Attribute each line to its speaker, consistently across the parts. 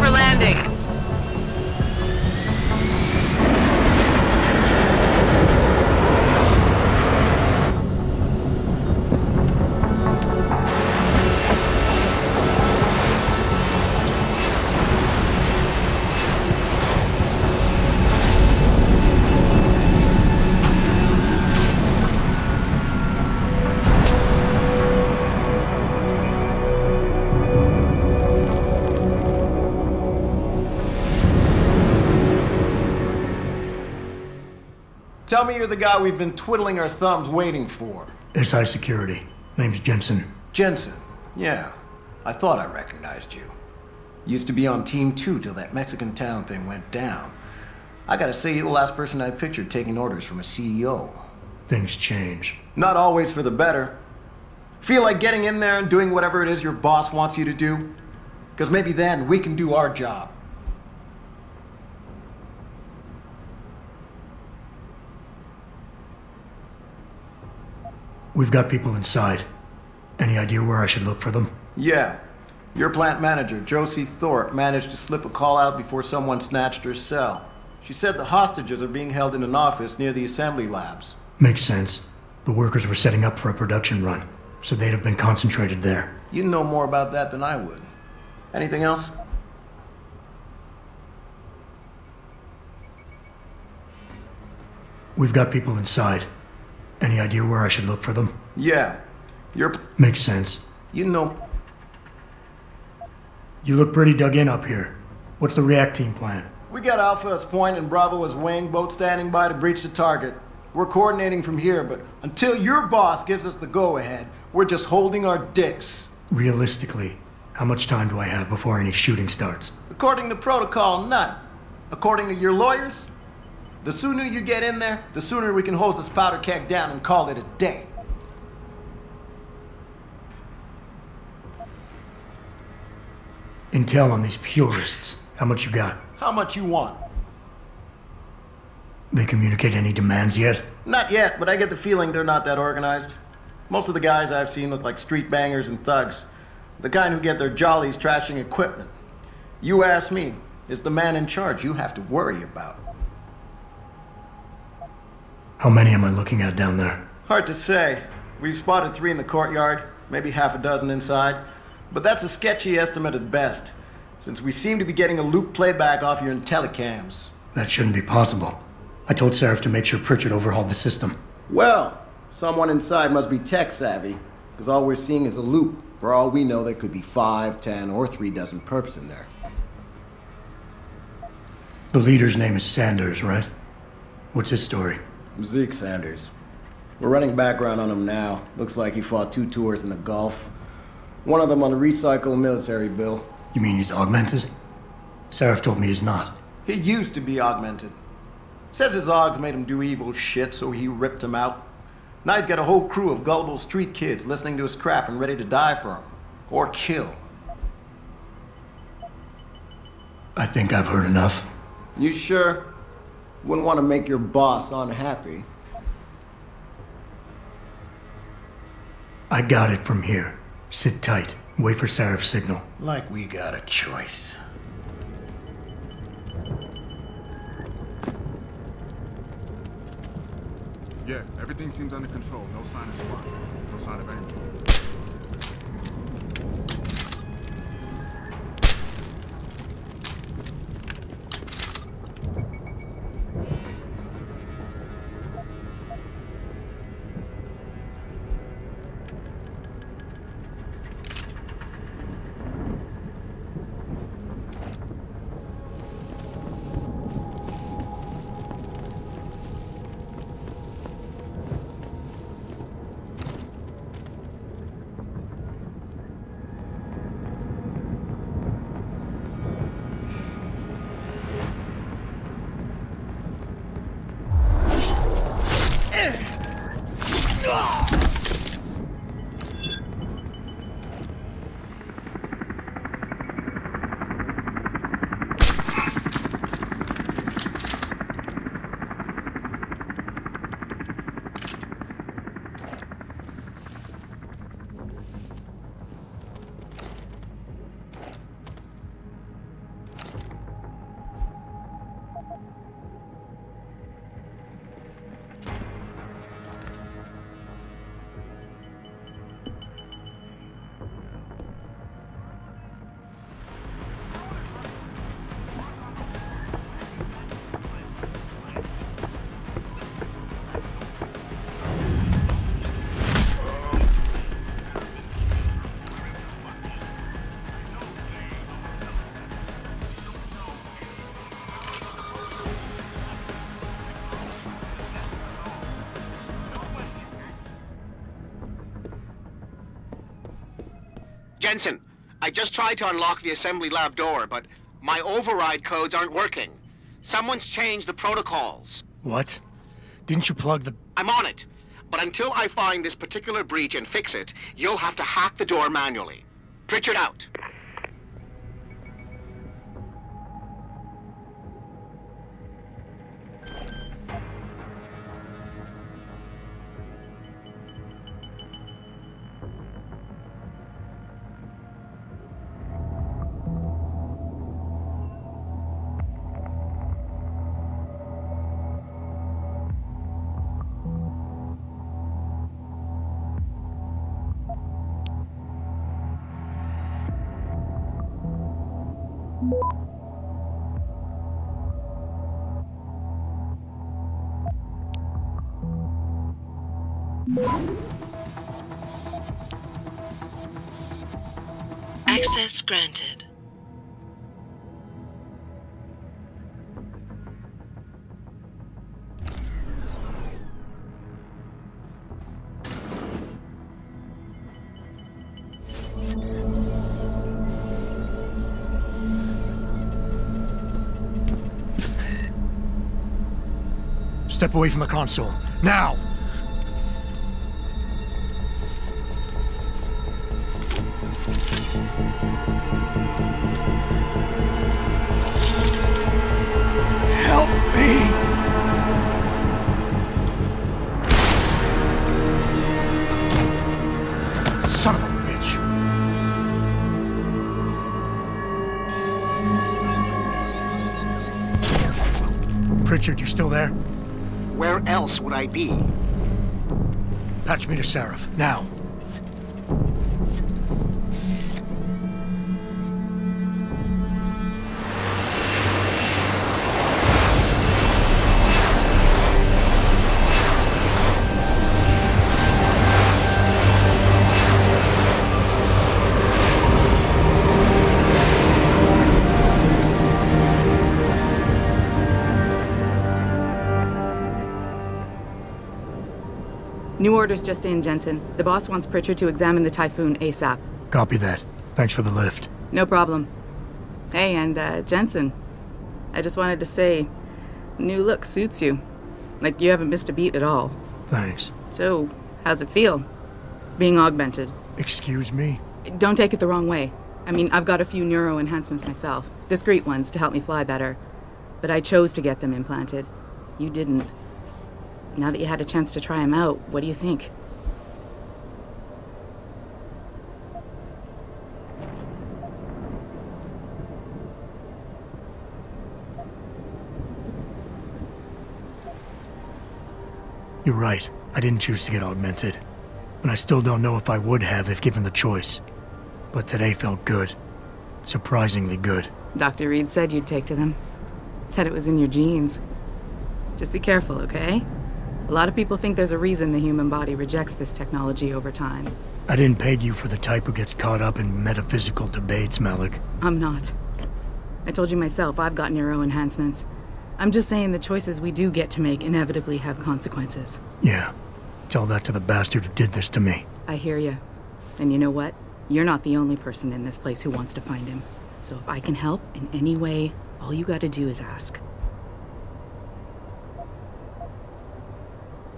Speaker 1: for landing.
Speaker 2: Tell me you're the guy we've been twiddling our thumbs waiting for.
Speaker 3: SI Security. Name's Jensen.
Speaker 2: Jensen. Yeah. I thought I recognized you. Used to be on Team 2 till that Mexican town thing went down. I gotta say, you're the last person I pictured taking orders from a CEO.
Speaker 3: Things change.
Speaker 2: Not always for the better. Feel like getting in there and doing whatever it is your boss wants you to do? Because maybe then we can do our job.
Speaker 3: We've got people inside. Any idea where I should look for them?
Speaker 2: Yeah. Your plant manager, Josie Thorpe, managed to slip a call out before someone snatched her cell. She said the hostages are being held in an office near the assembly labs.
Speaker 3: Makes sense. The workers were setting up for a production run, so they'd have been concentrated there.
Speaker 2: You know more about that than I would. Anything else?
Speaker 3: We've got people inside. Any idea where I should look for them?
Speaker 2: Yeah.
Speaker 3: Makes sense.
Speaker 2: You know...
Speaker 3: You look pretty dug in up here. What's the react team plan?
Speaker 2: We got Alpha as point and Bravo as wing, both standing by to breach the target. We're coordinating from here, but until your boss gives us the go-ahead, we're just holding our dicks.
Speaker 3: Realistically, how much time do I have before any shooting starts?
Speaker 2: According to protocol, none. According to your lawyers, the sooner you get in there, the sooner we can hose this powder keg down and call it a day.
Speaker 3: Intel on these purists. How much you got?
Speaker 2: How much you want?
Speaker 3: They communicate any demands yet?
Speaker 2: Not yet, but I get the feeling they're not that organized. Most of the guys I've seen look like street bangers and thugs. The kind who get their jollies trashing equipment. You ask me, it's the man in charge you have to worry about.
Speaker 3: How many am I looking at down there?
Speaker 2: Hard to say. We've spotted 3 in the courtyard, maybe half a dozen inside. But that's a sketchy estimate at best, since we seem to be getting a loop playback off your telecams.
Speaker 3: That shouldn't be possible. I told Sarif to make sure Pritchard overhauled the system.
Speaker 2: Well, someone inside must be tech savvy, because all we're seeing is a loop. For all we know, there could be 5, 10, or 3 dozen perps in there.
Speaker 3: The leader's name is Sanders, right? What's his story?
Speaker 2: Zeke Sanders. We're running background on him now. Looks like he fought 2 tours in the Gulf. One of them on a recycled military bill.
Speaker 3: You mean he's augmented? Sarif told me he's not.
Speaker 2: He used to be augmented. Says his augs made him do evil shit, so he ripped him out. Now he's got a whole crew of gullible street kids listening to his crap and ready to die for him. Or kill.
Speaker 3: I think I've heard enough.
Speaker 2: You sure? Wouldn't want to make your boss unhappy.
Speaker 3: I got it from here. Sit tight. Wait for Sarif's signal.
Speaker 2: Like we got a choice.
Speaker 4: Yeah, everything seems under control. No sign of SWAT. No sign of anything.
Speaker 1: Jensen, I just tried to unlock the assembly lab door, but my override codes aren't working. Someone's changed the protocols.
Speaker 3: What? Didn't you plug the...
Speaker 1: I'm on it. But until I find this particular breach and fix it, you'll have to hack the door manually. Pritchard out.
Speaker 5: Access granted.
Speaker 3: Step away from the console. Now! Help me! Son of a bitch! Pritchard, you still there?
Speaker 1: Where else would I be?
Speaker 3: Patch me to Sarif, now.
Speaker 6: New orders just in, Jensen. The boss wants Pritchard to examine the Typhoon ASAP.
Speaker 3: Copy that. Thanks for the lift.
Speaker 6: No problem. Hey, and Jensen, I just wanted to say, new look suits you. Like, you haven't missed a beat at all.
Speaker 3: Thanks.
Speaker 6: So, how's it feel? Being augmented?
Speaker 3: Excuse me?
Speaker 6: Don't take it the wrong way. I mean, I've got a few neuro enhancements myself. Discreet ones to help me fly better. But I chose to get them implanted. You didn't. Now that you had a chance to try them out, what do you think?
Speaker 3: You're right. I didn't choose to get augmented. And I still don't know if I would have if given the choice. But today felt good. Surprisingly good.
Speaker 6: Dr. Reed said you'd take to them. Said it was in your genes. Just be careful, okay? A lot of people think there's a reason the human body rejects this technology over time.
Speaker 3: I didn't peg you for the type who gets caught up in metaphysical debates, Malik.
Speaker 6: I'm not. I told you myself, I've got neuro enhancements. I'm just saying the choices we do get to make inevitably have consequences.
Speaker 3: Yeah. Tell that to the bastard who did this to me.
Speaker 6: I hear you. And you know what? You're not the only person in this place who wants to find him. So if I can help in any way, all you gotta do is ask.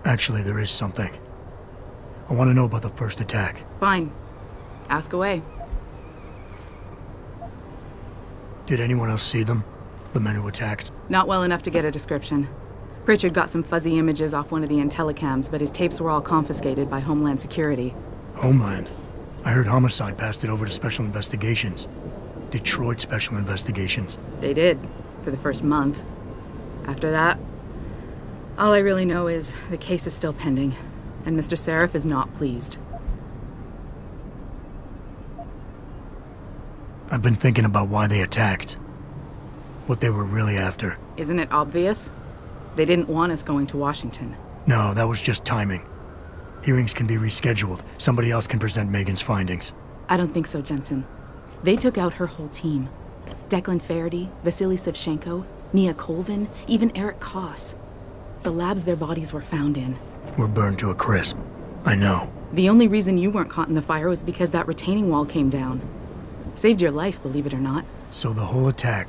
Speaker 3: Actually, there is something. I want to know about the first attack.
Speaker 6: Fine. Ask away.
Speaker 3: Did anyone else see them? The men who attacked?
Speaker 6: Not well enough to get a description. Pritchard got some fuzzy images off one of the Intellicams, but his tapes were all confiscated by Homeland Security.
Speaker 3: Homeland? I heard Homicide passed it over to Special Investigations. Detroit Special Investigations.
Speaker 6: They did, for the first month. After that, all I really know is the case is still pending, and Mr. Sarif is not pleased.
Speaker 3: I've been thinking about why they attacked. What they were really after.
Speaker 6: Isn't it obvious? They didn't want us going to Washington.
Speaker 3: No, that was just timing. Hearings can be rescheduled. Somebody else can present Megan's findings.
Speaker 6: I don't think so, Jensen. They took out her whole team. Declan Faraday, Vasily Savchenko, Nia Colvin, even Eric Koss. The labs their bodies were found in.
Speaker 3: We're burned to a crisp. I know.
Speaker 6: The only reason you weren't caught in the fire was because that retaining wall came down. Saved your life, believe it or not.
Speaker 3: So the whole attack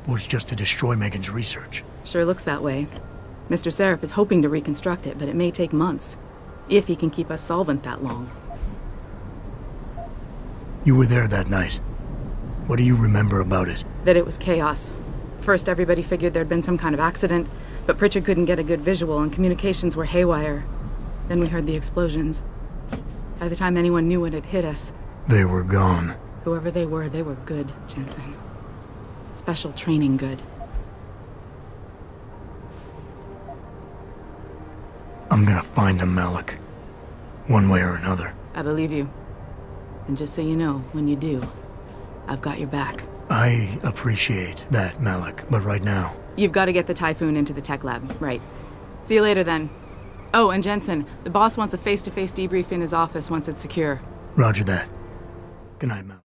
Speaker 3: was just to destroy Megan's research.
Speaker 6: Sure looks that way. Mr. Sarif is hoping to reconstruct it, but it may take months. If he can keep us solvent that long.
Speaker 3: You were there that night. What do you remember about it?
Speaker 6: That it was chaos. First, everybody figured there'd been some kind of accident, but Pritchard couldn't get a good visual and communications were haywire. Then we heard the explosions. By the time anyone knew what had hit us...
Speaker 3: They were gone.
Speaker 6: Whoever they were good, Jensen. Special training good.
Speaker 3: I'm gonna find him, Malik. One way or another.
Speaker 6: I believe you. And just so you know, when you do, I've got your back.
Speaker 3: I appreciate that, Malik, but right now...
Speaker 6: You've got to get the Typhoon into the tech lab, right. See you later, then. Oh, and Jensen, the boss wants a face-to-face debrief in his office once it's secure.
Speaker 3: Roger that. Good night, Malik.